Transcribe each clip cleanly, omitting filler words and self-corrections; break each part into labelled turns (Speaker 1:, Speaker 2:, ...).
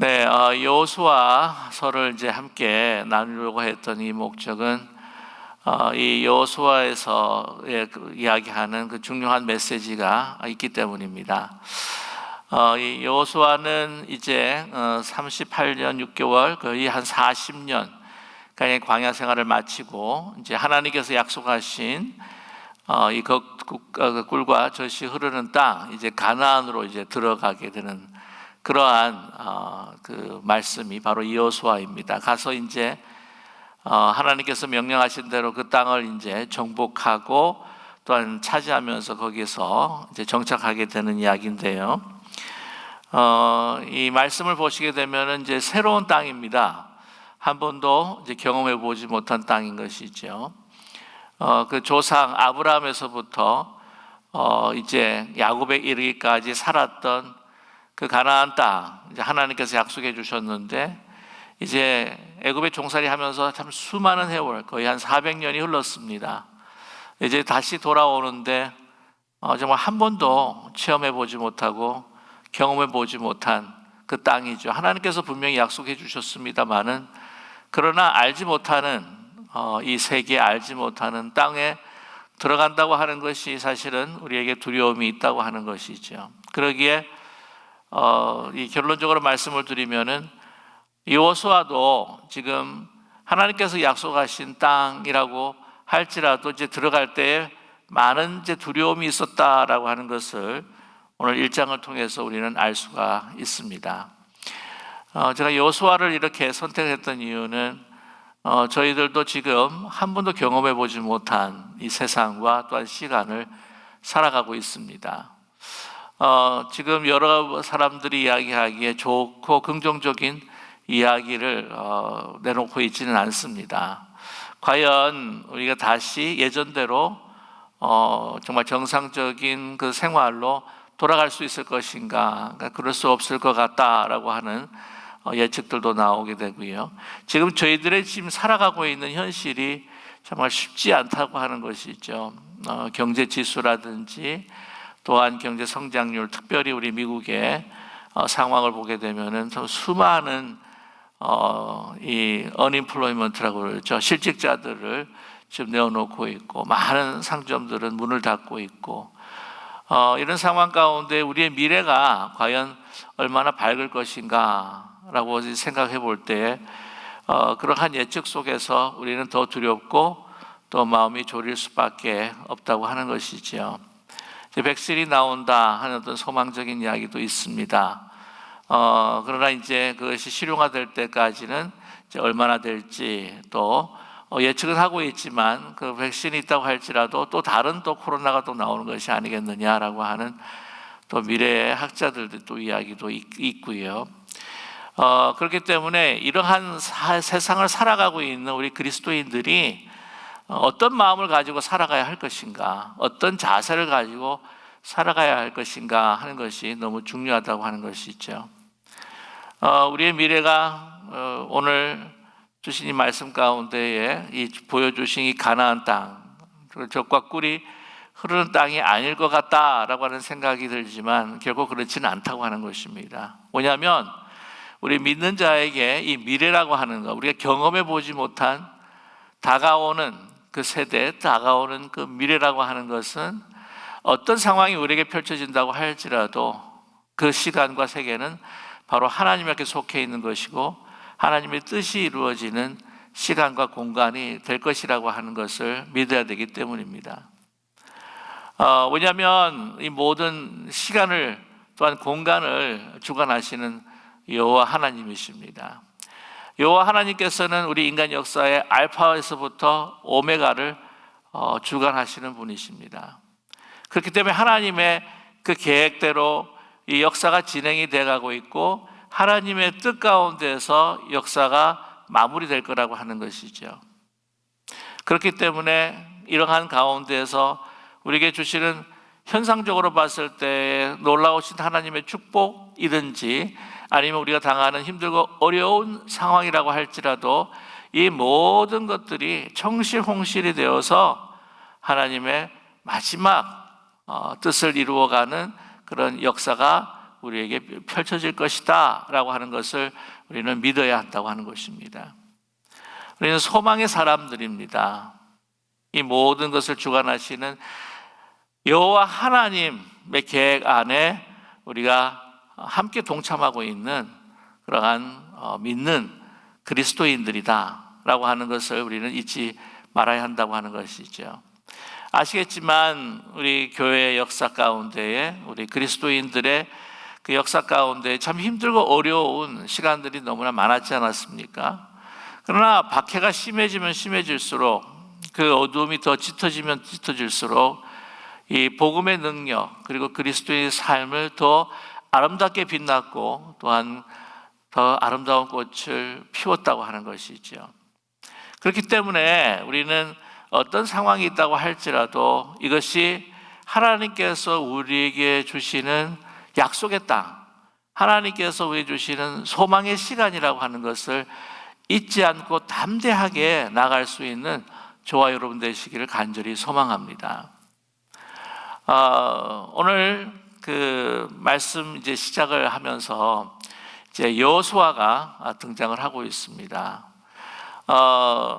Speaker 1: 네, 여호수아서를 이제 함께 나누려고 했던 이 목적은 이 여호수아에서 이야기하는 그 중요한 메시지가 있기 때문입니다. 이 여호수아는 이제 38년 6개월 거의 한 40년 가량의 광야 생활을 마치고 이제 하나님께서 약속하신 이 꿀과 젖이 흐르는 땅, 이제 가나안으로 이제 들어가게 되는 그러한 그 말씀이 바로 여호수아입니다. 가서 이제 하나님께서 명령하신 대로 그 땅을 이제 정복하고 또한 차지하면서 거기서 이제 정착하게 되는 이야기인데요. 이 말씀을 보시게 되면은 이제 새로운 땅입니다. 한 번도 이제 경험해 보지 못한 땅인 것이죠. 그 조상 아브라함에서부터 이제 야곱에 이르기까지 살았던 그 가나안 땅, 이제 하나님께서 약속해 주셨는데, 이제 애굽에 종살이 하면서 참 수많은 세월, 거의 한 400년이 흘렀습니다. 이제 다시 돌아오는데 정말 한 번도 체험해 보지 못하고 경험해 보지 못한 그 땅이죠. 하나님께서 분명히 약속해 주셨습니다마는, 그러나 알지 못하는 이 세계에 알지 못하는 땅에 들어간다고 하는 것이 사실은 우리에게 두려움이 있다고 하는 것이죠. 그러기에 이 결론적으로 말씀을 드리면은 여호수아도 지금 하나님께서 약속하신 땅이라고 할지라도 이제 들어갈 때에 많은 이제 두려움이 있었다라고 하는 것을 오늘 1장을 통해서 우리는 알 수가 있습니다. 제가 여호수아를 이렇게 선택했던 이유는 저희들도 지금 한 번도 경험해 보지 못한 이 세상과 또한 시간을 살아가고 있습니다. 지금 여러 사람들이 이야기하기에 좋고 긍정적인 이야기를 내놓고 있지는 않습니다. 과연 우리가 다시 예전대로 정말 정상적인 그 생활로 돌아갈 수 있을 것인가? 그럴 수 없을 것 같다라고 하는 예측들도 나오게 되고요. 지금 저희들의 지금 살아가고 있는 현실이 정말 쉽지 않다고 하는 것이죠. 경제 지수라든지 또한 경제 성장률, 특별히 우리 미국의 상황을 보게 되면은 수많은 이 unemployment라고 그러죠. 실직자들을 지금 내어놓고 있고, 많은 상점들은 문을 닫고 있고, 이런 상황 가운데 우리의 미래가 과연 얼마나 밝을 것인가라고 생각해 볼 때 그러한 예측 속에서 우리는 더 두렵고 또 마음이 졸일 수밖에 없다고 하는 것이죠. 백신이 나온다 하는 어떤 소망적인 이야기도 있습니다. 그러나 이제 그것이 실용화될 때까지는 이제 얼마나 될지 또 예측은 하고 있지만, 그 백신이 있다고 할지라도 또 다른 또 코로나가 또 나오는 것이 아니겠느냐라고 하는 또 미래의 학자들도 또 이야기도 있고요. 그렇기 때문에 이러한 세상을 살아가고 있는 우리 그리스도인들이 어떤 마음을 가지고 살아가야 할 것인가, 어떤 자세를 가지고 살아가야 할 것인가 하는 것이 너무 중요하다고 하는 것이죠. 우리의 미래가 오늘 주신 이 말씀 가운데에 보여주신 이 가나안 땅, 젖과 꿀이 흐르는 땅이 아닐 것 같다라고 하는 생각이 들지만 결국 그렇지는 않다고 하는 것입니다. 뭐냐면 우리 믿는 자에게 이 미래라고 하는 것, 우리가 경험해 보지 못한 다가오는 그 세대, 다가오는 그 미래라고 하는 것은 어떤 상황이 우리에게 펼쳐진다고 할지라도 그 시간과 세계는 바로 하나님께 속해 있는 것이고 하나님의 뜻이 이루어지는 시간과 공간이 될 것이라고 하는 것을 믿어야 되기 때문입니다. 왜냐하면 이 모든 시간을 또한 공간을 주관하시는 여호와 하나님이십니다. 여호와 하나님께서는 우리 인간 역사의 알파에서부터 오메가를 주관하시는 분이십니다. 그렇기 때문에 하나님의 그 계획대로 이 역사가 진행이 돼가고 있고 하나님의 뜻 가운데서 역사가 마무리될 거라고 하는 것이죠. 그렇기 때문에 이러한 가운데에서 우리에게 주시는 현상적으로 봤을 때 놀라우신 하나님의 축복이든지 아니면 우리가 당하는 힘들고 어려운 상황이라고 할지라도 이 모든 것들이 청실홍실이 되어서 하나님의 마지막 뜻을 이루어가는 그런 역사가 우리에게 펼쳐질 것이다 라고 하는 것을 우리는 믿어야 한다고 하는 것입니다. 우리는 소망의 사람들입니다. 이 모든 것을 주관하시는 여호와 하나님의 계획 안에 우리가 함께 동참하고 있는 그러한 믿는 그리스도인들이다 라고 하는 것을 우리는 잊지 말아야 한다고 하는 것이죠. 아시겠지만 우리 교회의 역사 가운데에 우리 그리스도인들의 그 역사 가운데 참 힘들고 어려운 시간들이 너무나 많았지 않았습니까? 그러나 박해가 심해지면 심해질수록 그 어두움이 더 짙어지면 짙어질수록 이 복음의 능력 그리고 그리스도의 삶을 더 아름답게 빛났고 또한 더 아름다운 꽃을 피웠다고 하는 것이죠. 그렇기 때문에 우리는 어떤 상황이 있다고 할지라도 이것이 하나님께서 우리에게 주시는 약속의 땅, 하나님께서 우리에게 주시는 소망의 시간이라고 하는 것을 잊지 않고 담대하게 나갈 수 있는 저와 여러분 되시기를 간절히 소망합니다. 오늘 그 말씀 이제 시작을 하면서 이제 여호수아가 등장을 하고 있습니다.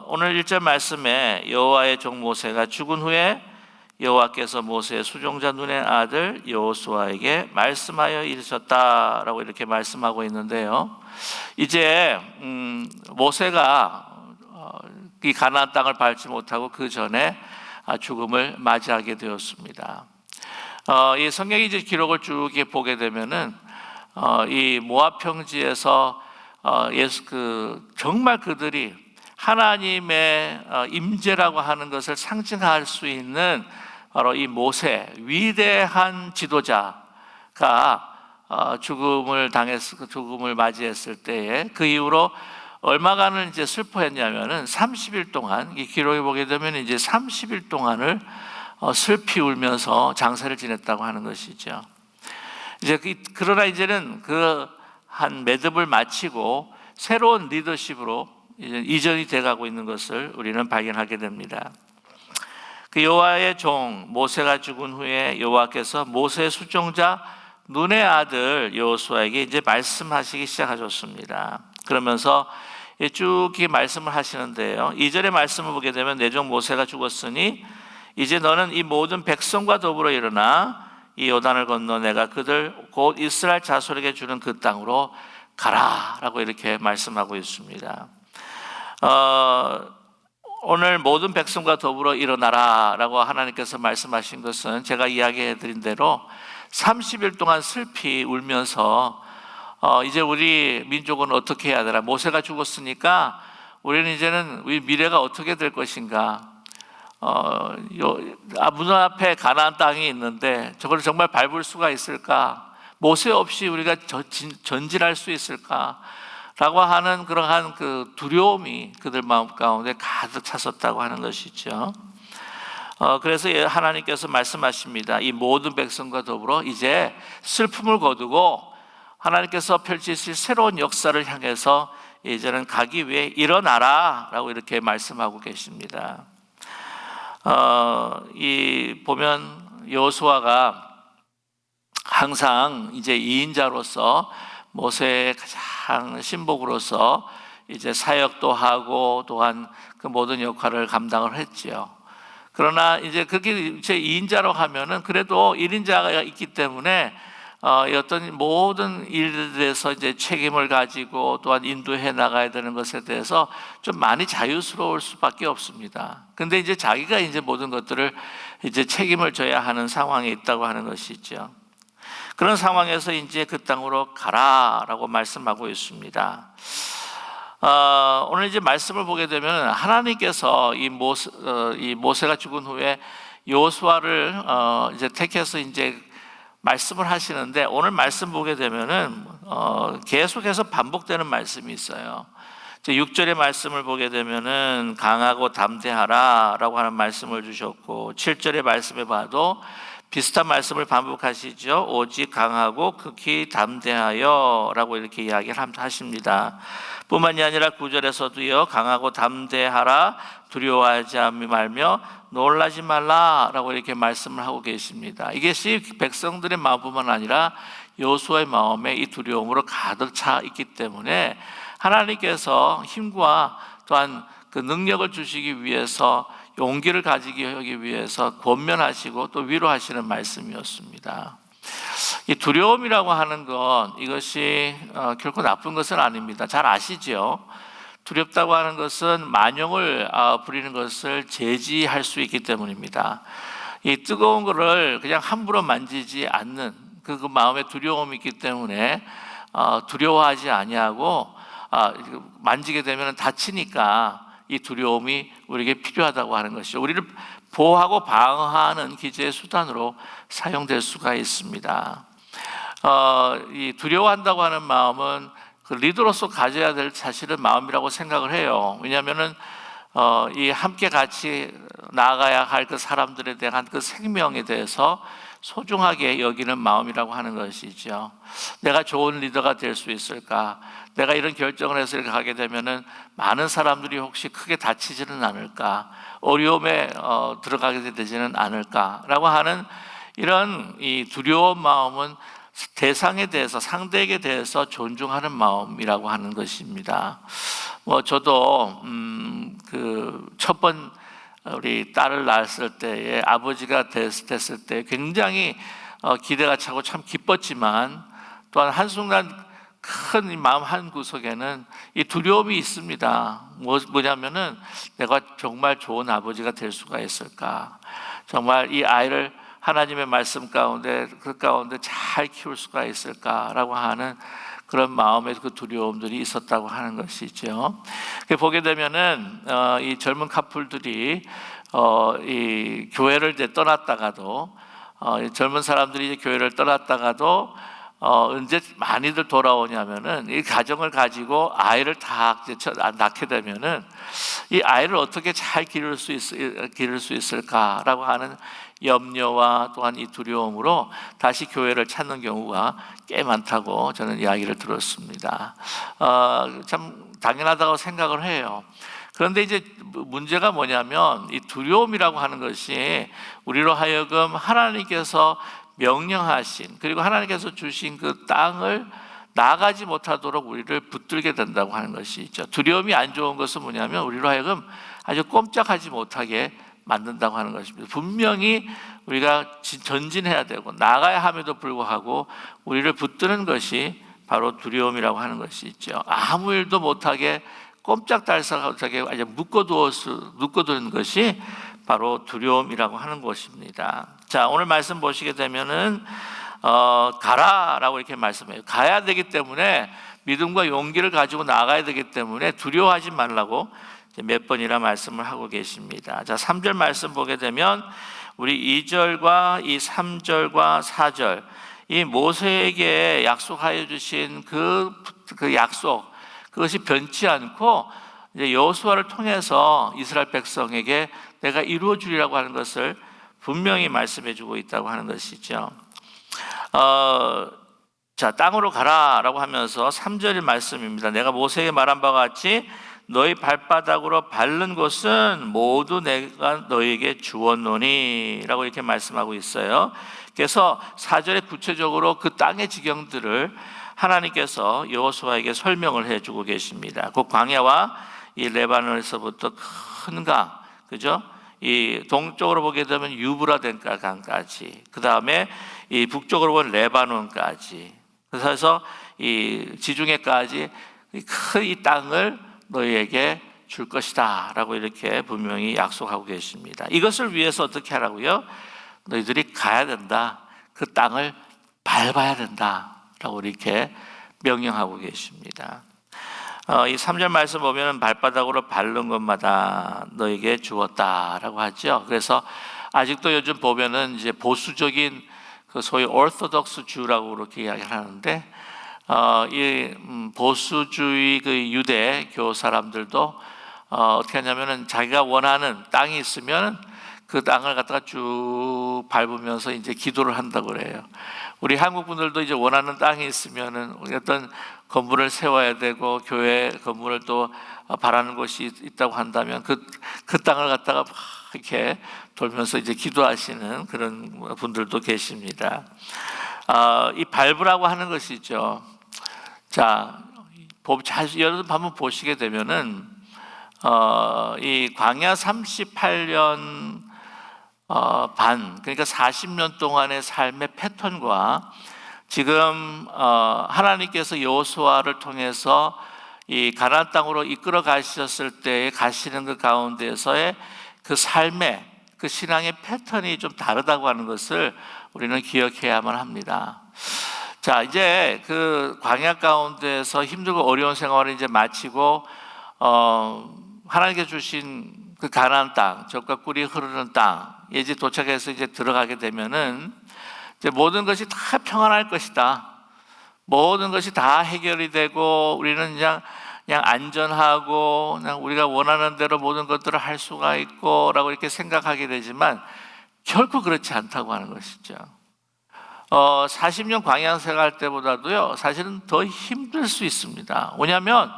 Speaker 1: 오늘 1절 말씀에 여호와의 종 모세가 죽은 후에 여호와께서 모세의 수종자 눈의 아들 여호수아에게 말씀하여 이르셨다라고 이렇게 말씀하고 있는데요. 이제 모세가 이 가나안 땅을 밟지 못하고 그 전에 죽음을 맞이하게 되었습니다. 이 성경 이제 기록을 쭉 보게 되면은 이 모압 평지에서 정말 그들이 하나님의 임재라고 하는 것을 상징할 수 있는 바로 이 모세 위대한 지도자가 죽음을 맞이했을 때에 그 이후로 얼마간을 이제 슬퍼했냐면은 30일 동안 이 기록에 보게 되면 이제 30일 동안을 슬피 울면서 장사를 지냈다고 하는 것이죠. 이제 그러나 이제는 그 한 매듭을 마치고 새로운 리더십으로 이전이 돼가고 있는 것을 우리는 발견하게 됩니다. 그 여호와의 종 모세가 죽은 후에 여호와께서 모세의 수종자 눈의 아들 여호수아에게 이제 말씀하시기 시작하셨습니다. 그러면서 쭉 말씀을 하시는데요. 2절의 말씀을 보게 되면 내 종 모세가 죽었으니 이제 너는 이 모든 백성과 더불어 일어나 이 요단을 건너 내가 그들 곧 이스라엘 자손에게 주는 그 땅으로 가라라고 이렇게 말씀하고 있습니다. 오늘 모든 백성과 더불어 일어나라라고 하나님께서 말씀하신 것은 제가 이야기해드린 대로 30일 동안 슬피 울면서 이제 우리 민족은 어떻게 해야 되나, 모세가 죽었으니까 우리는 이제는 우리 미래가 어떻게 될 것인가, 문 앞에 가나안 땅이 있는데 저걸 정말 밟을 수가 있을까, 모세 없이 우리가 전진할 수 있을까 라고 하는 그러한 그 두려움이 그들 마음 가운데 가득 찼었다고 하는 것이죠. 그래서 하나님께서 말씀하십니다. 이 모든 백성과 더불어 이제 슬픔을 거두고 하나님께서 펼치실 새로운 역사를 향해서 이제는 가기 위해 일어나라 라고 이렇게 말씀하고 계십니다. 이 보면 여호수아가 항상 이제 2인자로서 모세의 가장 신복으로서 이제 사역도 하고 또한 그 모든 역할을 감당을 했지요. 그러나 이제 그게 제 2인자로 하면은 그래도 1인자가 있기 때문에 어떤 모든 일들에서 이제 책임을 가지고 또한 인도해 나가야 되는 것에 대해서 좀 많이 자유스러울 수밖에 없습니다. 근데 이제 자기가 이제 모든 것들을 이제 책임을 져야 하는 상황에 있다고 하는 것이죠. 그런 상황에서 이제 그 땅으로 가라라고 말씀하고 있습니다. 오늘 이제 말씀을 보게 되면 하나님께서 이 모세가 죽은 후에 여호수아를 이제 택해서 이제 말씀을 하시는데, 오늘 말씀 보게 되면은 계속해서 반복되는 말씀이 있어요. 6절의 말씀을 보게 되면은 강하고 담대하라라고 하는 말씀을 주셨고, 7절의 말씀에 봐도 비슷한 말씀을 반복하시죠. 오직 강하고 극히 담대하여 라고 이렇게 이야기를 하십니다. 뿐만이 아니라 9절에서도요, 강하고 담대하라, 두려워하지 말며 놀라지 말라 라고 이렇게 말씀을 하고 계십니다. 이것이 백성들의 마음뿐만 아니라 여호수아의 마음에 이 두려움으로 가득 차 있기 때문에 하나님께서 힘과 또한 그 능력을 주시기 위해서 용기를 가지게 하기 위해서 권면하시고 또 위로하시는 말씀이었습니다. 이 두려움이라고 하는 것, 이것이 결코 나쁜 것은 아닙니다. 잘 아시죠? 두렵다고 하는 것은 만용을 부리는 것을 제지할 수 있기 때문입니다. 이 뜨거운 것을 그냥 함부로 만지지 않는 그 마음의 두려움이 있기 때문에 두려워하지 아니하고 만지게 되면 다치니까 이 두려움이 우리에게 필요하다고 하는 것이죠. 우리를 보호하고 방어하는 기제의 수단으로 사용될 수가 있습니다. 이 두려워한다고 하는 마음은 그 리더로서 가져야 될 사실은 마음이라고 생각을 해요. 왜냐하면은 이 함께 같이 나아가야 할 그 사람들에 대한 그 생명에 대해서 소중하게 여기는 마음이라고 하는 것이죠. 내가 좋은 리더가 될 수 있을까? 내가 이런 결정을 해서 이렇게 하게 되면은 많은 사람들이 혹시 크게 다치지는 않을까? 어려움에 들어가게 되지는 않을까라고 하는 이런 이 두려운 마음은 대상에 대해서, 상대에게 대해서 존중하는 마음이라고 하는 것입니다. 저도 그 첫 번 우리 딸을 낳았을 때에 아버지가 됐을 때 굉장히 기대가 차고 참 기뻤지만 또한 한순간 큰 마음 한 구석에는 이 두려움이 있습니다. 뭐냐면은 내가 정말 좋은 아버지가 될 수가 있을까? 정말 이 아이를 하나님의 말씀 가운데 그 가운데 잘 키울 수가 있을까라고 하는 그런 마음의 그 두려움들이 있었다고 하는 것이죠. 보게 되면은 이 젊은 커플들이 이 교회를 이제 떠났다가도 젊은 사람들이 이제 교회를 떠났다가도 언제 많이들 돌아오냐면은 이 가정을 가지고 아이를 다 낳게 되면은 이 아이를 어떻게 잘 기를 수 있을까라고 하는 염려와 또한 이 두려움으로 다시 교회를 찾는 경우가 꽤 많다고 저는 이야기를 들었습니다. 참 당연하다고 생각을 해요. 그런데 이제 문제가 뭐냐면 이 두려움이라고 하는 것이 우리로 하여금 하나님께서 명령하신 그리고 하나님께서 주신 그 땅을 나아가지 못하도록 우리를 붙들게 된다고 하는 것이 있죠. 두려움이 안 좋은 것은 뭐냐면 우리로 하여금 아주 꼼짝하지 못하게 만든다고 하는 것입니다. 분명히 우리가 전진해야 되고 나가야 함에도 불구하고 우리를 붙드는 것이 바로 두려움이라고 하는 것이 있죠. 아무 일도 못하게 꼼짝달싹 못하게 아주 묶어두는 것이 바로 두려움이라고 하는 것입니다. 자, 오늘 말씀 보시게 되면은 가라라고 이렇게 말씀해요. 가야 되기 때문에 믿음과 용기를 가지고 나가야 되기 때문에 두려워하지 말라고 몇 번이나 말씀을 하고 계십니다. 자, 3절 말씀 보게 되면 우리 2절과 이 3절과 4절 이 모세에게 약속하여 주신 그 약속 그것이 변치 않고 이제 여호수아를 통해서 이스라엘 백성에게 내가 이루어 주리라고 하는 것을 분명히 말씀해 주고 있다고 하는 것이죠. 자, 땅으로 가라라고 하면서 3절의 말씀입니다. 내가 모세에게 말한 바와 같이 너희 발바닥으로 밟는 곳은 모두 내가 너희에게 주었노니 라고 이렇게 말씀하고 있어요. 그래서 4절에 구체적으로 그 땅의 지경들을 하나님께서 여호수아에게 설명을 해주고 계십니다. 그 광야와 이 레바논에서부터 큰 강, 그죠? 이 동쪽으로 보게 되면 유브라데 강까지, 그 다음에 이 북쪽으로 보면 레바논까지, 그래서 이 지중해까지 큰 이 땅을 너희에게 줄 것이다 라고 이렇게 분명히 약속하고 계십니다. 이것을 위해서 어떻게 하라고요? 너희들이 가야 된다. 그 땅을 밟아야 된다 라고 이렇게 명령하고 계십니다. 이 3절 말씀 보면 발바닥으로 밟는 것마다 너에게 주었다라고 하죠. 그래서 아직도 요즘 보면은 이제 보수적인 그 소위 오르토독스 주라고 그렇게 이야기를 하는데 이 보수주의 그 유대교 사람들도 어떻게 하냐면은 자기가 원하는 땅이 있으면 그 땅을 갖다가 쭉 밟으면서 이제 기도를 한다고 그래요. 우리 한국 분들도 이제 원하는 땅이 있으면은 어떤 건물을 세워야 되고 교회 건물을 또 바라는 곳이 있다고 한다면 그 땅을 갖다가 막 이렇게 돌면서 이제 기도하시는 그런 분들도 계십니다. 이 발부라고 하는 것이죠. 자, 여러분 한번 보시게 되면은 이 광야 38년 반, 그러니까 40년 동안의 삶의 패턴과 지금 하나님께서 여호수아를 통해서 이 가나안 땅으로 이끌어 가셨을 때 가시는 그 가운데서의 그 삶의 그 신앙의 패턴이 좀 다르다고 하는 것을 우리는 기억해야만 합니다. 자, 이제 그 광야 가운데서 힘들고 어려운 생활을 이제 마치고 하나님께 주신 그 가나안 땅, 젖과 꿀이 흐르는 땅, 이제 도착해서 이제 들어가게 되면은 이제 모든 것이 다 평안할 것이다. 모든 것이 다 해결이 되고 우리는 그냥 안전하고 그냥 우리가 원하는 대로 모든 것들을 할 수가 있고라고 이렇게 생각하게 되지만 결코 그렇지 않다고 하는 것이죠. 40년 광야 생활 때보다도요, 사실은 더 힘들 수 있습니다. 왜냐하면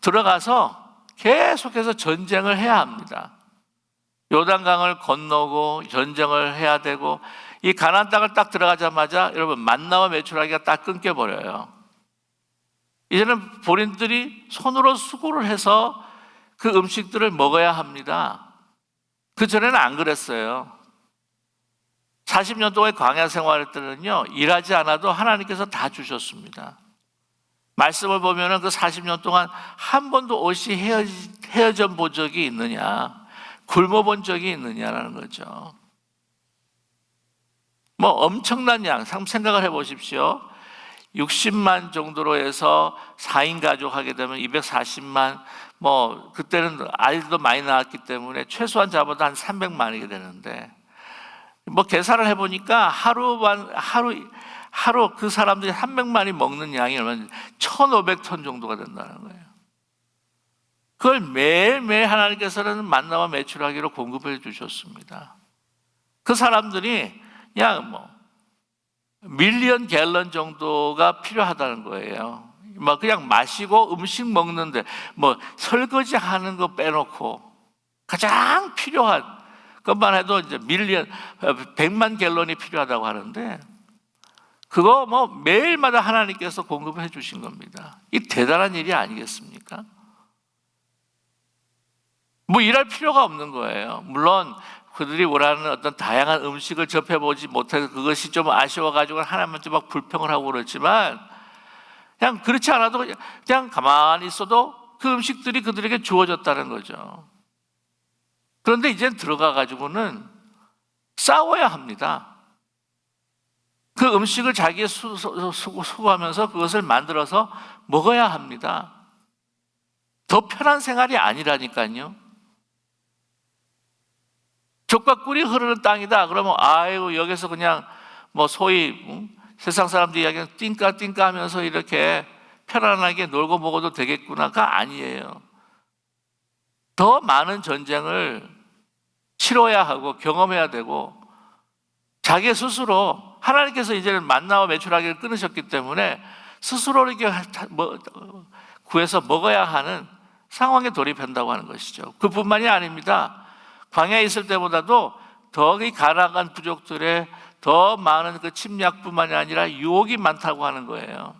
Speaker 1: 들어가서 계속해서 전쟁을 해야 합니다. 요단강을 건너고 전쟁을 해야 되고, 이 가나안 땅을 딱 들어가자마자 여러분 만나와 메추라기가 딱 끊겨버려요. 이제는 본인들이 손으로 수고를 해서 그 음식들을 먹어야 합니다. 그 전에는 안 그랬어요. 40년 동안의 광야 생활 때는요, 일하지 않아도 하나님께서 다 주셨습니다. 말씀을 보면은 그 40년 동안 한 번도 옷이 헤어져 본 적이 있느냐, 굶어 본 적이 있느냐라는 거죠. 뭐 엄청난 양, 생각을 해보십시오. 60만 정도로 해서 4인 가족 하게 되면 240만, 뭐 그때는 아이들도 많이 낳았기 때문에 최소한 잡아도 한 300만이게 되는데, 뭐 계산을 해보니까 하루 그 사람들이 300만이 먹는 양이 얼마나 1,500톤 정도가 된다는 거예요. 그걸 매일매일 하나님께서는 만나와 메추라기로 공급해 주셨습니다. 그 사람들이 그냥 뭐 밀리언 갤런 정도가 필요하다는 거예요. 뭐 그냥 마시고 음식 먹는데 뭐 설거지 하는 거 빼놓고 가장 필요한 것만 해도 이제 100만 갤런이 필요하다고 하는데, 그거 뭐 매일마다 하나님께서 공급해 주신 겁니다. 이 대단한 일이 아니겠습니까? 뭐 일할 필요가 없는 거예요. 물론 그들이 원하는 어떤 다양한 음식을 접해보지 못해서 그것이 좀 아쉬워가지고 하나님한테 막 불평을 하고 그렇지만, 그냥 그렇지 않아도 그냥 가만히 있어도 그 음식들이 그들에게 주어졌다는 거죠. 그런데 이젠 들어가가지고는 싸워야 합니다. 그 음식을 자기의 수고하면서 그것을 만들어서 먹어야 합니다. 더 편한 생활이 아니라니까요. 젖과 꿀이 흐르는 땅이다 그러면 아이고 여기서 그냥 뭐 소위 세상 사람들이 이야기하는 띵까 하면서 이렇게 편안하게 놀고 먹어도 되겠구나가 아니에요. 더 많은 전쟁을 치러야 하고 경험해야 되고, 자기 스스로 하나님께서 이제는 만나와 메추라기를 끊으셨기 때문에 스스로 이렇게 구해서 먹어야 하는 상황에 돌입한다고 하는 것이죠. 그뿐만이 아닙니다. 광야에 있을 때보다도 더 이 가나안 부족들의 더 많은 그 침략뿐만이 아니라 유혹이 많다고 하는 거예요.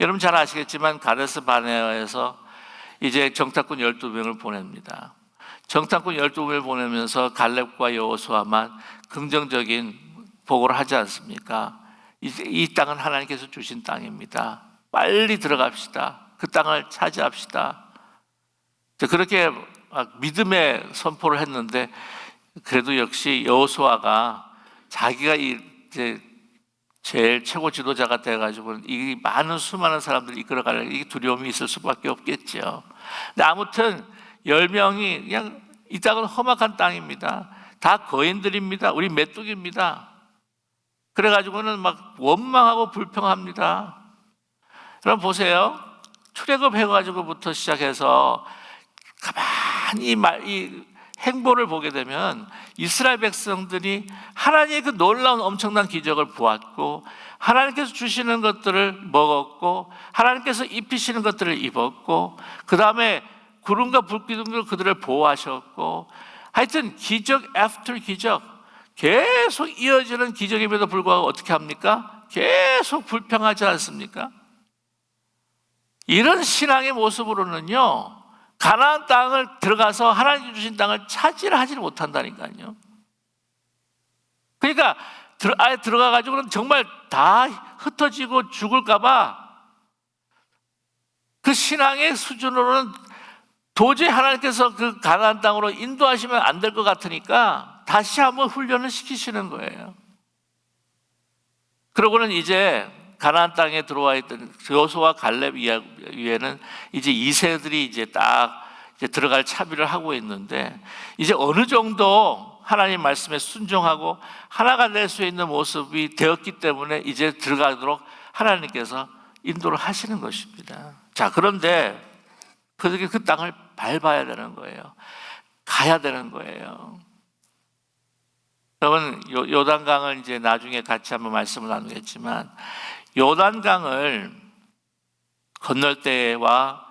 Speaker 1: 여러분 잘 아시겠지만 가데스 바네아에서 이제 정탐꾼 12명을 보냅니다. 정탐꾼 12명을 보내면서 갈렙과 여호수아만 긍정적인 보고를 하지 않습니까? 이제 이 땅은 하나님께서 주신 땅입니다. 빨리 들어갑시다. 그 땅을 차지합시다. 그렇게 믿음의 선포를 했는데, 그래도 역시 여호수아가 자기가 이제 제일 최고 지도자가 돼가지고 이 수많은 사람들을 이끌어가려는 이 두려움이 있을 수밖에 없겠죠. 근데 아무튼 10명이 그냥 이 땅은 험악한 땅입니다. 다 거인들입니다. 우리 메뚜기입니다. 그래가지고는 막 원망하고 불평합니다. 그럼 보세요. 출애굽해가지고부터 시작해서 가만히 이 행보를 보게 되면 이스라엘 백성들이 하나님의 그 놀라운 엄청난 기적을 보았고, 하나님께서 주시는 것들을 먹었고, 하나님께서 입히시는 것들을 입었고, 그 다음에 구름과 불기둥으로 그들을 보호하셨고, 하여튼 기적 애프터 기적, 계속 이어지는 기적임에도 불구하고 어떻게 합니까? 계속 불평하지 않습니까? 이런 신앙의 모습으로는요, 가나안 땅을 들어가서 하나님이 주신 땅을 차지를 하지 못한다니까요. 그러니까 아예 들어가가지고는 정말 다 흩어지고 죽을까봐 그 신앙의 수준으로는 도저히 하나님께서 그 가나안 땅으로 인도하시면 안 될 것 같으니까 다시 한번 훈련을 시키시는 거예요. 그러고는 이제 가나안 땅에 들어와 있던 여호수아와 갈렙 위에는 이제 2세들이 이제 딱 이제 들어갈 차비를 하고 있는데, 이제 어느 정도 하나님 말씀에 순종하고 하나가 될 수 있는 모습이 되었기 때문에 이제 들어가도록 하나님께서 인도를 하시는 것입니다. 자, 그런데 그 땅을 밟아야 되는 거예요. 가야 되는 거예요. 여러분, 요단강을 이제 나중에 같이 한번 말씀을 나누겠지만, 요단강을 건널 때와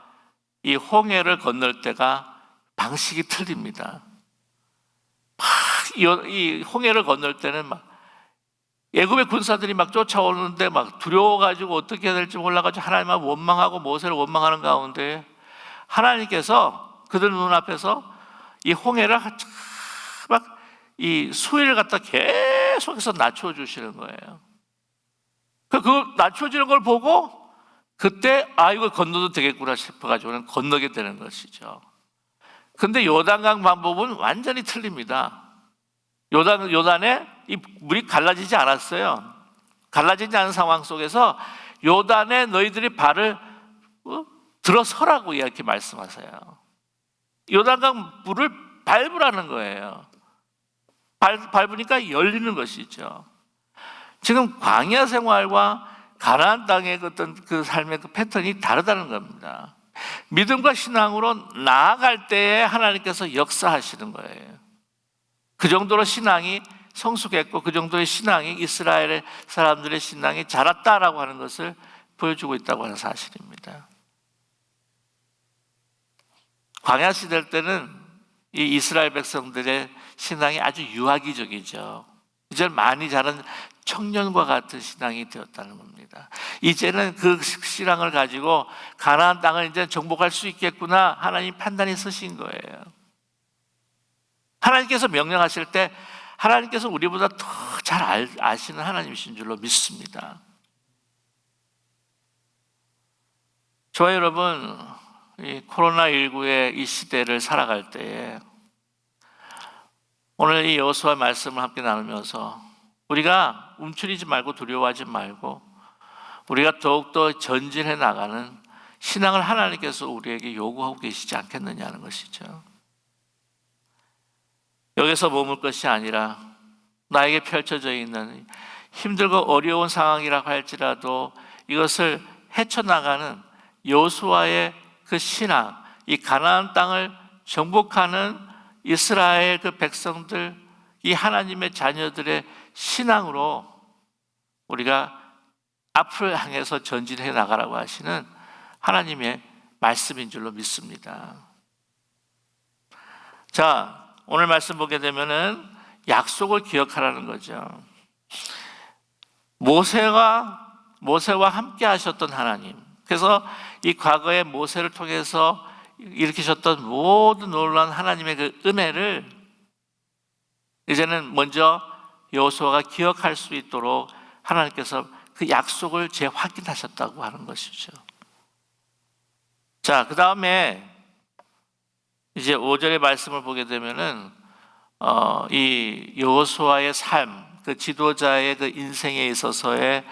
Speaker 1: 이 홍해를 건널 때가 방식이 틀립니다. 이 홍해를 건널 때는 막 애굽의 군사들이 막 쫓아오는데 막 두려워가지고 어떻게 해야 될지 몰라가지고 하나님을 원망하고 모세를 원망하는 가운데 하나님께서 그들 눈앞에서 이 홍해를 막 이 수위를 갖다 계속해서 낮춰주시는 거예요. 그 낮춰지는 걸 보고 그때 이거 건너도 되겠구나 싶어가지고는 건너게 되는 것이죠. 근데 요단강 방법은 완전히 틀립니다. 요단에 이 물이 갈라지지 않았어요. 갈라지지 않은 상황 속에서 요단에 너희들이 발을 들어서라고 이렇게 말씀하세요. 요단강 물을 밟으라는 거예요. 밟으니까 열리는 것이죠. 지금 광야 생활과 가나안 땅의 어떤 그 삶의 그 패턴이 다르다는 겁니다. 믿음과 신앙으로 나아갈 때에 하나님께서 역사하시는 거예요. 그 정도로 신앙이 성숙했고 그 정도의 신앙이 이스라엘의 사람들의 신앙이 자랐다라고 하는 것을 보여주고 있다고 하는 사실입니다. 광야 시대 때는 이 이스라엘 백성들의 신앙이 아주 유아기적이죠. 이제 많이 자란 청년과 같은 신앙이 되었다는 겁니다. 이제는 그 신앙을 가지고 가나안 땅을 이제 정복할 수 있겠구나 하나님 판단이 서신 거예요. 하나님께서 명령하실 때 하나님께서 우리보다 더 잘 아시는 하나님이신 줄로 믿습니다. 저와 여러분, 이 코로나19의 이 시대를 살아갈 때에 오늘 이 여호수아 말씀을 함께 나누면서 우리가 움츠리지 말고 두려워하지 말고 우리가 더욱더 전진해 나가는 신앙을 하나님께서 우리에게 요구하고 계시지 않겠느냐는 것이죠. 여기서 머물 것이 아니라 나에게 펼쳐져 있는 힘들고 어려운 상황이라고 할지라도 이것을 헤쳐나가는 여호수아의 그 신앙, 이 가나안 땅을 정복하는 이스라엘 그 백성들, 이 하나님의 자녀들의 신앙으로 우리가 앞을 향해서 전진해 나가라고 하시는 하나님의 말씀인 줄로 믿습니다. 자, 오늘 말씀 보게 되면은 약속을 기억하라는 거죠. 모세와 함께 하셨던 하나님. 그래서 이 과거의 모세를 통해서 일으키셨던 모든 놀라운 하나님의 그 은혜를 이제는 먼저 여호수아가 기억할 수 있도록 하나님께서 그 약속을 재확인하셨다고 하는 것이죠. 자, 그 다음에 이제 5절의 말씀을 보게 되면은 이 여호수아의 삶, 그 지도자의 그 인생에 있어서의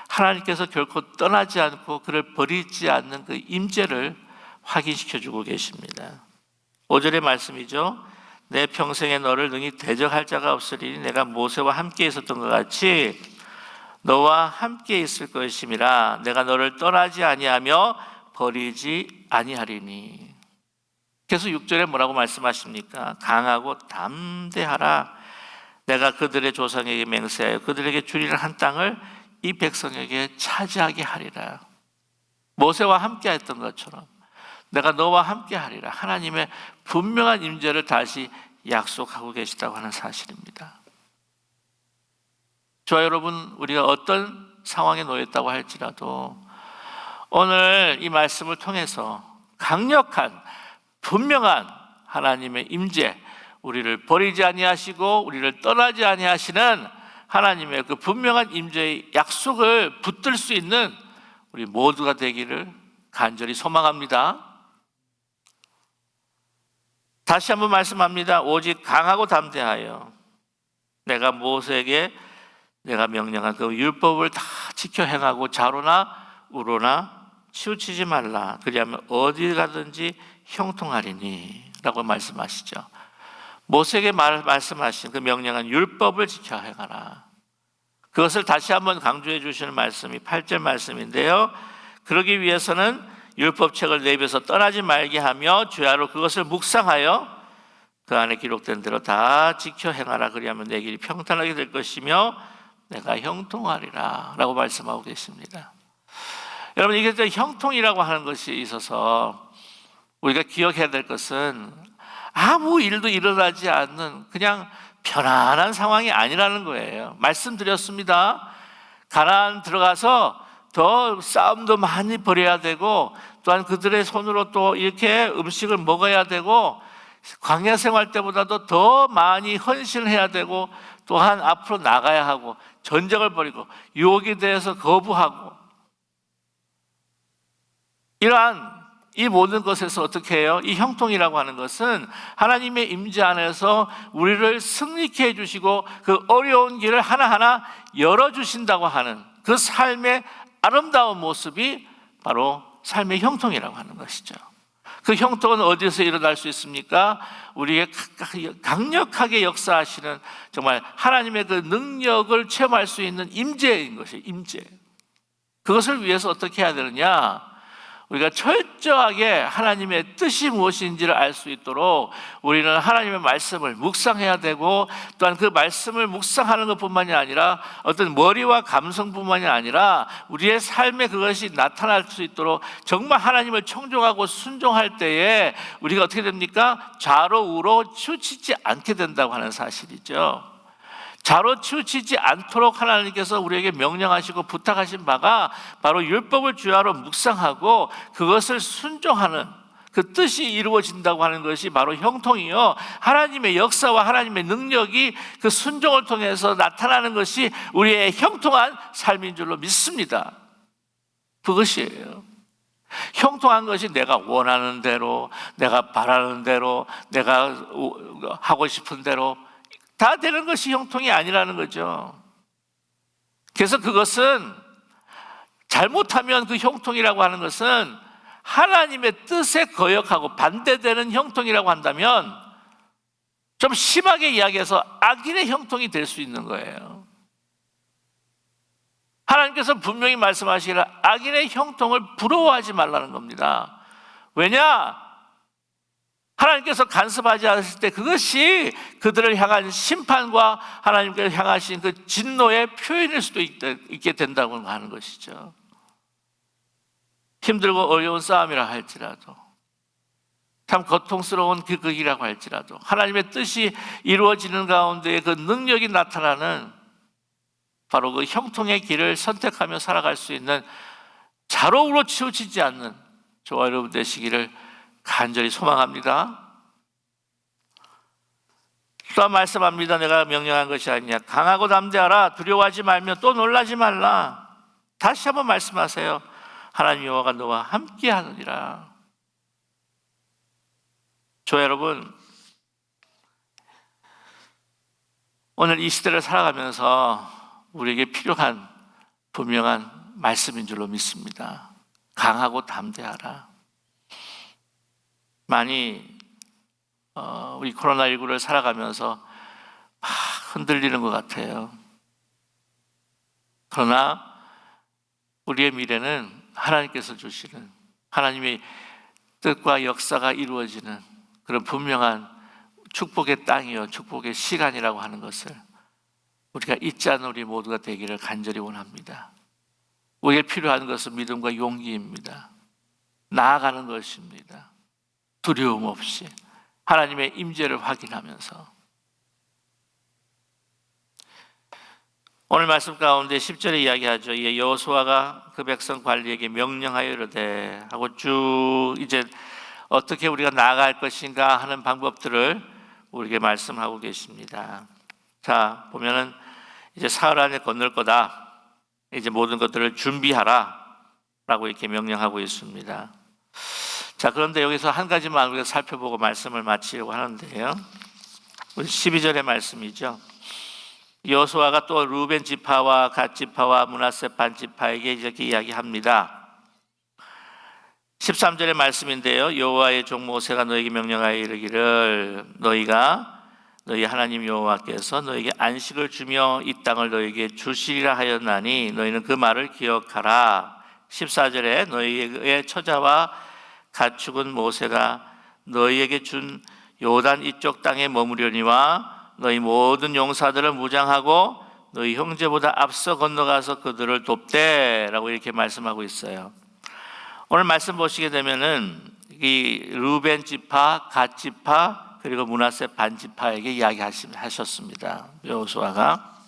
Speaker 1: 하나님께서 결코 떠나지 않고 그를 버리지 않는 그 임재를 확인시켜주고 계십니다. 5절의 말씀이죠. 내 평생에 너를 능히 대적할 자가 없으리니 내가 모세와 함께 있었던 것 같이 너와 함께 있을 것임이라. 내가 너를 떠나지 아니하며 버리지 아니하리니. 그래서 6절에 뭐라고 말씀하십니까? 강하고 담대하라. 내가 그들의 조상에게 맹세하여 그들에게 주리는 한 땅을 이 백성에게 차지하게 하리라. 모세와 함께 했던 것처럼 내가 너와 함께 하리라. 하나님의 분명한 임재를 다시 약속하고 계시다고 하는 사실입니다. 저와 여러분, 우리가 어떤 상황에 놓였다고 할지라도 오늘 이 말씀을 통해서 강력한 분명한 하나님의 임재, 우리를 버리지 아니하시고 우리를 떠나지 아니하시는 하나님의 그 분명한 임재의 약속을 붙들 수 있는 우리 모두가 되기를 간절히 소망합니다. 다시 한번 말씀합니다. 오직 강하고 담대하여 내가 모세에게 내가 명령한 그 율법을 다 지켜 행하고 좌로나 우로나 치우치지 말라. 그리하면 어디 가든지 형통하리니 라고 말씀하시죠. 모세에게 말씀하신 그 명령한 율법을 지켜 행하라. 그것을 다시 한번 강조해 주시는 말씀이 8절 말씀인데요. 그러기 위해서는 율법책을 내 입에서 떠나지 말게 하며 주야로 그것을 묵상하여 그 안에 기록된 대로 다 지켜 행하라. 그리하면 내 길이 평탄하게 될 것이며 내가 형통하리라 라고 말씀하고 계십니다. 여러분, 이게 형통이라고 하는 것이 있어서 우리가 기억해야 될 것은 아무 일도 일어나지 않는 그냥 편안한 상황이 아니라는 거예요. 말씀드렸습니다. 가나안 들어가서 더 싸움도 많이 벌여야 되고 또한 그들의 손으로 또 이렇게 음식을 먹어야 되고 광야 생활 때보다도 더 많이 헌신을 해야 되고 또한 앞으로 나가야 하고 전쟁을 벌이고 유혹에 대해서 거부하고 이러한 이 모든 것에서 어떻게 해요? 이 형통이라고 하는 것은 하나님의 임재 안에서 우리를 승리케 해주시고 그 어려운 길을 하나하나 열어주신다고 하는 그 삶의 아름다운 모습이 바로 삶의 형통이라고 하는 것이죠. 그 형통은 어디서 일어날 수 있습니까? 우리의 강력하게 역사하시는 정말 하나님의 그 능력을 체험할 수 있는 임재인 것이에요. 임재. 그것을 위해서 어떻게 해야 되느냐? 우리가 철저하게 하나님의 뜻이 무엇인지를 알 수 있도록 우리는 하나님의 말씀을 묵상해야 되고 또한 그 말씀을 묵상하는 것뿐만이 아니라 어떤 머리와 감성뿐만이 아니라 우리의 삶에 그것이 나타날 수 있도록 정말 하나님을 청종하고 순종할 때에 우리가 어떻게 됩니까? 좌로 우로 치우치지 않게 된다고 하는 사실이죠. 좌로 치우치지 않도록 하나님께서 우리에게 명령하시고 부탁하신 바가 바로 율법을 주야로 묵상하고 그것을 순종하는 그 뜻이 이루어진다고 하는 것이 바로 형통이요, 하나님의 역사와 하나님의 능력이 그 순종을 통해서 나타나는 것이 우리의 형통한 삶인 줄로 믿습니다. 그것이에요. 형통한 것이 내가 원하는 대로, 내가 바라는 대로, 내가 하고 싶은 대로 다 되는 것이 형통이 아니라는 거죠. 그래서 그것은 잘못하면 그 형통이라고 하는 것은 하나님의 뜻에 거역하고 반대되는 형통이라고 한다면 좀 심하게 이야기해서 악인의 형통이 될 수 있는 거예요. 하나님께서 분명히 말씀하시기를 악인의 형통을 부러워하지 말라는 겁니다. 왜냐? 하나님께서 간섭하지 않으실 때 그것이 그들을 향한 심판과 하나님께서 향하신 그 진노의 표현일 수도 있게 된다고 하는 것이죠. 힘들고 어려운 싸움이라 할지라도, 참 고통스러운 그 극이라고 할지라도 하나님의 뜻이 이루어지는 가운데 그 능력이 나타나는 바로 그 형통의 길을 선택하며 살아갈 수 있는 좌로우로 치우치지 않는 저와 여러분 되시기를 간절히 소망합니다. 또 말씀합니다. 내가 명령한 것이 아니냐. 강하고 담대하라. 두려워하지 말며 또 놀라지 말라. 다시 한번 말씀하세요. 하나님 여호와가 너와 함께 하느니라. 저 여러분, 오늘 이 시대를 살아가면서 우리에게 필요한 분명한 말씀인 줄로 믿습니다. 강하고 담대하라. 많이 우리 코로나19를 살아가면서 막 흔들리는 것 같아요. 그러나 우리의 미래는 하나님께서 주시는 하나님의 뜻과 역사가 이루어지는 그런 분명한 축복의 땅이요, 축복의 시간이라고 하는 것을 우리가 잊지 않는 우리 모두가 되기를 간절히 원합니다. 우리에게 필요한 것은 믿음과 용기입니다. 나아가는 것입니다. 두려움 없이 하나님의 임재를 확인하면서 오늘 말씀 가운데 10절에 이야기하죠. 이에 여호수아가 그 백성 관리에게 명령하여 이르되 하고 쭉 이제 어떻게 우리가 나아갈 것인가 하는 방법들을 우리에게 말씀하고 계십니다. 자, 보면은 이제 사흘 안에 건널 거다. 이제 모든 것들을 준비하라 라고 이렇게 명령하고 있습니다. 자, 그런데 여기서 한 가지만 우리가 살펴보고 말씀을 마치려고 하는데요. 우리 12절의 말씀이죠. 여호수아가 또 루벤 지파와 갓 지파와 므낫세 반 지파에게 이렇게 이야기합니다. 13절의 말씀인데요. 여호와의 종 모세가 너에게 명령하여 이르기를 너희 하나님 여호와께서 너에게 안식을 주며 이 땅을 너에게 주시리라 하였나니 너희는 그 말을 기억하라. 14절에 너희의 처자와 가축은 모세가 너희에게 준 요단 이쪽 땅에 머무려니와 너희 모든 용사들을 무장하고 너희 형제보다 앞서 건너가서 그들을 돕되 라고 이렇게 말씀하고 있어요. 오늘 말씀 보시게 되면은 이 루벤 지파, 갓 지파 그리고 므낫세 반 지파에게 이야기하셨습니다. 여호수아가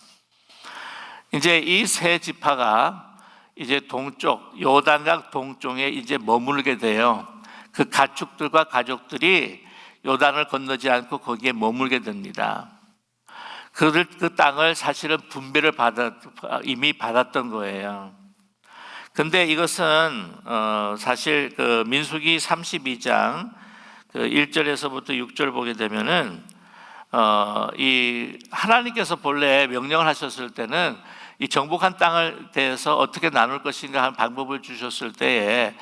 Speaker 1: 이제 이 세 지파가 이제 동쪽 요단강 동쪽에 이제 머물게 돼요. 그 가축들과 가족들이 요단을 건너지 않고 거기에 머물게 됩니다. 그 땅을 사실은 분배를 이미 받았던 거예요. 근데 이것은 사실 그 민수기 32장 그 1절에서부터 6절 보게 되면은 이 하나님께서 본래 명령을 하셨을 때는 이 정복한 땅을 대해서 어떻게 나눌 것인가 하는 방법을 주셨을 때에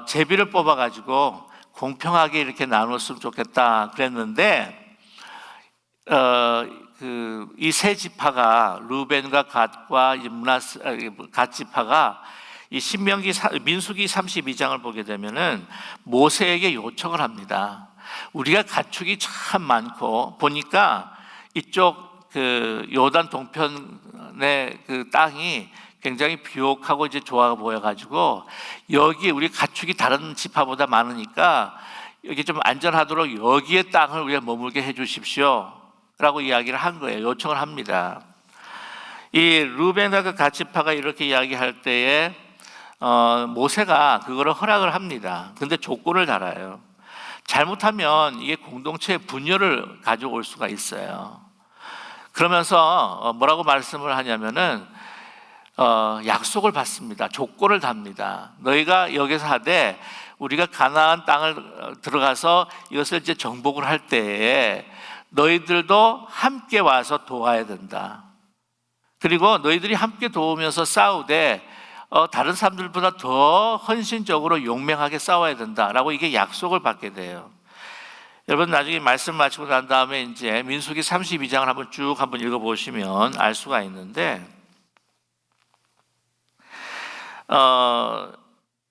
Speaker 1: 제비를 뽑아 가지고 공평하게 이렇게 나눴으면 좋겠다 그랬는데 이 세 지파가 루벤과 갓과 갓 지파가 이 민수기 32장을 보게 되면은 모세에게 요청을 합니다. 우리가 가축이 참 많고 보니까 이쪽 그 요단 동편의 그 땅이 굉장히 비옥하고 이제 좋아 보여가지고 여기 우리 가축이 다른 지파보다 많으니까 여기 좀 안전하도록 여기에 땅을 우리가 머물게 해주십시오. 라고 이야기를 한 거예요. 요청을 합니다. 이 루벤과 그 갓 지파가 이렇게 이야기할 때에 모세가 그거를 허락을 합니다. 근데 조건을 달아요. 잘못하면 이게 공동체의 분열을 가져올 수가 있어요. 그러면서 뭐라고 말씀을 하냐면은 약속을 받습니다. 조건을 답니다. 너희가 여기서 하되 우리가 가나안 땅을 들어가서 이것을 이제 정복을 할 때에 너희들도 함께 와서 도와야 된다. 그리고 너희들이 함께 도우면서 싸우되 다른 사람들보다 더 헌신적으로 용맹하게 싸워야 된다라고 이게 약속을 받게 돼요. 여러분 나중에 말씀 마치고 난 다음에 이제 민수기 32장을 한번 쭉 읽어보시면 알 수가 있는데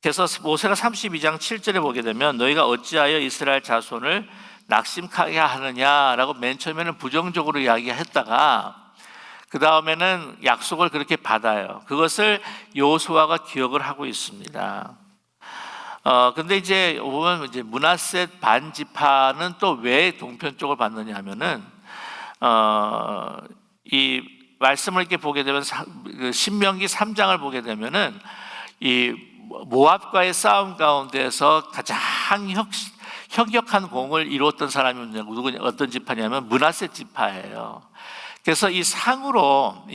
Speaker 1: 그래서 모세가 32장 7절에 보게 되면 너희가 어찌하여 이스라엘 자손을 낙심하게 하느냐라고 맨 처음에는 부정적으로 이야기했다가 그 다음에는 약속을 그렇게 받아요. 그것을 여호수아가 기억을 하고 있습니다. 근데 이제 보면 이제 므낫세 반 지파는 또 왜 동편 쪽을 받느냐 하면은 이 말씀을 이렇게 보게 되면 신명기 3장을 보게 되면은 이 모압과의 싸움 가운데서 가장 혁혁한 공을 이루었던 사람이 누구냐, 어떤 지파냐면 므낫세 지파예요. 그래서 이 상으로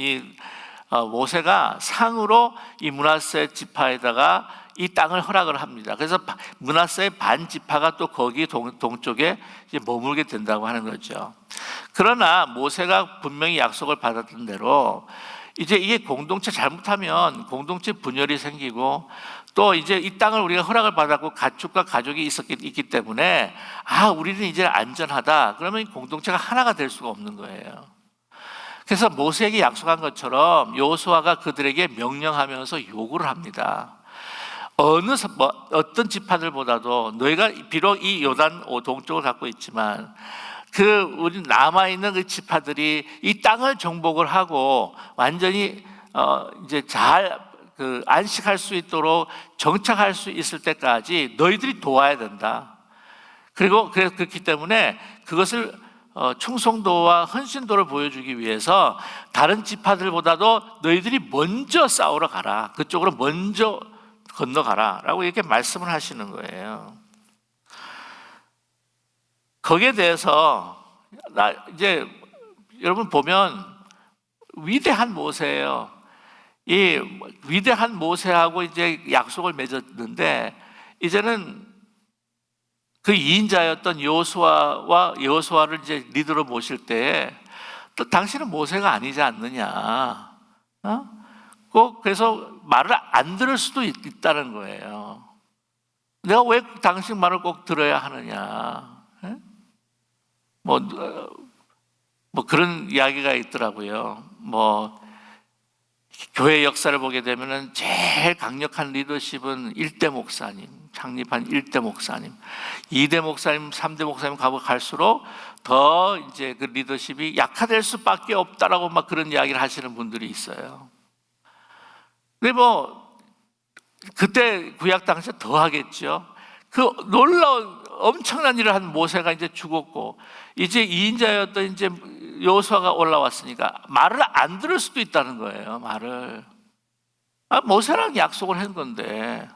Speaker 1: 모세가 상으로 이 므낫세 지파에다가 이 땅을 허락을 합니다. 그래서 므낫세의 반 지파가 또 거기 동쪽에 이제 머물게 된다고 하는 거죠. 그러나 모세가 분명히 약속을 받았던 대로 이제 이게 공동체 잘못하면 공동체 분열이 생기고 또 이제 이 땅을 우리가 허락을 받았고 가축과 가족이 있기 때문에 우리는 이제 안전하다. 그러면 공동체가 하나가 될 수가 없는 거예요. 그래서 모세에게 약속한 것처럼 여호수아가 그들에게 명령하면서 요구를 합니다. 어떤 지파들보다도 너희가 비록 이 요단 동쪽을 갖고 있지만 우리 남아있는 그 지파들이 이 땅을 정복을 하고 완전히 이제 잘 안식할 수 있도록 정착할 수 있을 때까지 너희들이 도와야 된다. 그리고 그렇기 때문에 그것을 충성도와 헌신도를 보여주기 위해서 다른 지파들보다도 너희들이 먼저 싸우러 가라, 그쪽으로 먼저 건너가라 라고 이렇게 말씀을 하시는 거예요. 거기에 대해서 이제 여러분 보면 위대한 모세예요. 이 위대한 모세하고 이제 약속을 맺었는데, 이제는 그 2인자였던 여호수아를 이제 리더로 모실 때에 또 당신은 모세가 아니지 않느냐, 꼭 그래서 말을 안 들을 수도 있다는 거예요. 내가 왜 당신 말을 꼭 들어야 하느냐, 뭐 그런 이야기가 있더라고요. 교회 역사를 보게 되면은 제일 강력한 리더십은 1대 목사님, 창립한 1대 목사님, 2대 목사님, 3대 목사님 갈수록 더 이제 그 리더십이 약화될 수밖에 없다라고 막 그런 이야기를 하시는 분들이 있어요. 근데 그때 구약 당시에 더 하겠죠. 그 놀라운 엄청난 일을 한 모세가 이제 죽었고, 이제 2인자였던 이제 여호수아가 올라왔으니까 말을 안 들을 수도 있다는 거예요. 말을 모세랑 약속을 한 건데,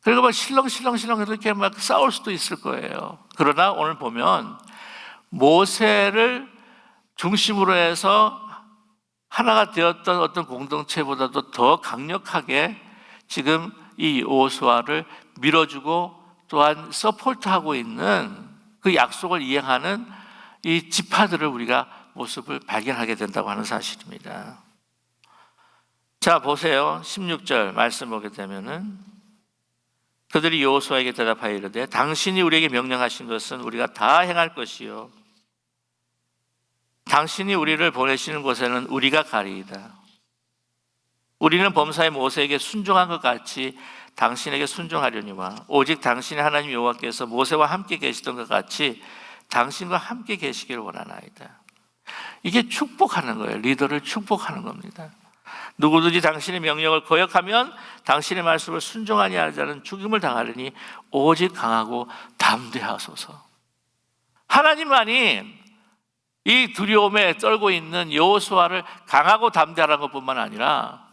Speaker 1: 그리고 막 실렁실렁 이렇게 막 싸울 수도 있을 거예요. 그러나 오늘 보면 모세를 중심으로 해서 하나가 되었던 어떤 공동체보다도 더 강력하게 지금 이 여호수아를 밀어주고 또한 서포트하고 있는 그 약속을 이행하는 이 지파들을 우리가 모습을 발견하게 된다고 하는 사실입니다. 자, 보세요. 16절 말씀 보게 되면은 그들이 여호수아에게 대답하여 이르되 당신이 우리에게 명령하신 것은 우리가 다 행할 것이요 당신이 우리를 보내시는 곳에는 우리가 가리이다. 우리는 범사의 모세에게 순종한 것 같이 당신에게 순종하려니와 오직 당신의 하나님 여호와께서 모세와 함께 계시던 것 같이 당신과 함께 계시기를 원하나이다. 이게 축복하는 거예요. 리더를 축복하는 겁니다. 누구든지 당신의 명령을 거역하면 당신의 말씀을 순종하니 하는 자는 죽임을 당하려니 오직 강하고 담대하소서. 하나님만이 이 두려움에 떨고 있는 여호수아를 강하고 담대하라는 것뿐만 아니라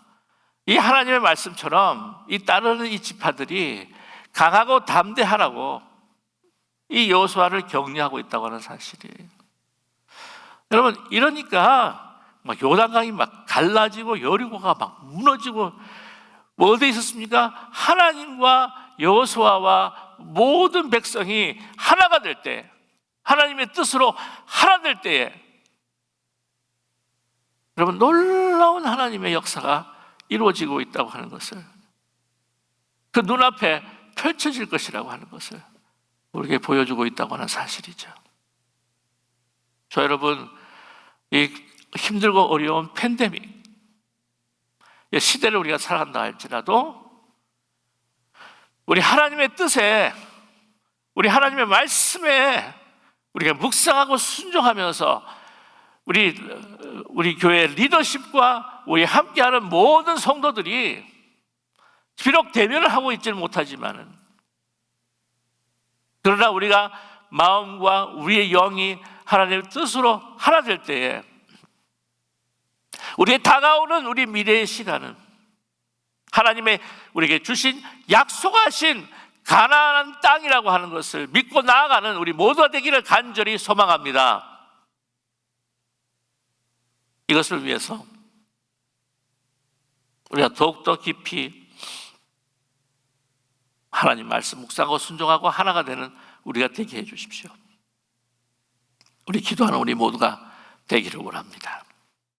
Speaker 1: 이 하나님의 말씀처럼 이 따르는 이 지파들이 강하고 담대하라고 이 여호수아를 격려하고 있다고 하는 사실이에요. 여러분, 이러니까 막 요단강이 막 갈라지고 여리고가 막 무너지고 어디에 있었습니까? 하나님과 여호수아와 모든 백성이 하나가 될 때, 하나님의 뜻으로 하나 될 때에 여러분 놀라운 하나님의 역사가 이루어지고 있다고 하는 것을, 그 눈앞에 펼쳐질 것이라고 하는 것을 우리에게 보여주고 있다고 하는 사실이죠. 저 여러분, 이 힘들고 어려운 팬데믹 시대를 우리가 살아간다 할지라도 우리 하나님의 뜻에, 우리 하나님의 말씀에 우리가 묵상하고 순종하면서 우리 교회 리더십과 우리 함께하는 모든 성도들이 비록 대면을 하고 있지는 못하지만은, 그러나 우리가 마음과 우리의 영이 하나님의 뜻으로 하나 될 때에 우리의 다가오는 우리 미래의 시간은 하나님의 우리에게 주신 약속하신 가나안 땅이라고 하는 것을 믿고 나아가는 우리 모두가 되기를 간절히 소망합니다. 이것을 위해서 우리가 더욱더 깊이 하나님 말씀 묵상하고 순종하고 하나가 되는 우리가 되게 해 주십시오. 우리 기도하는 우리 모두가 되기를 원합니다.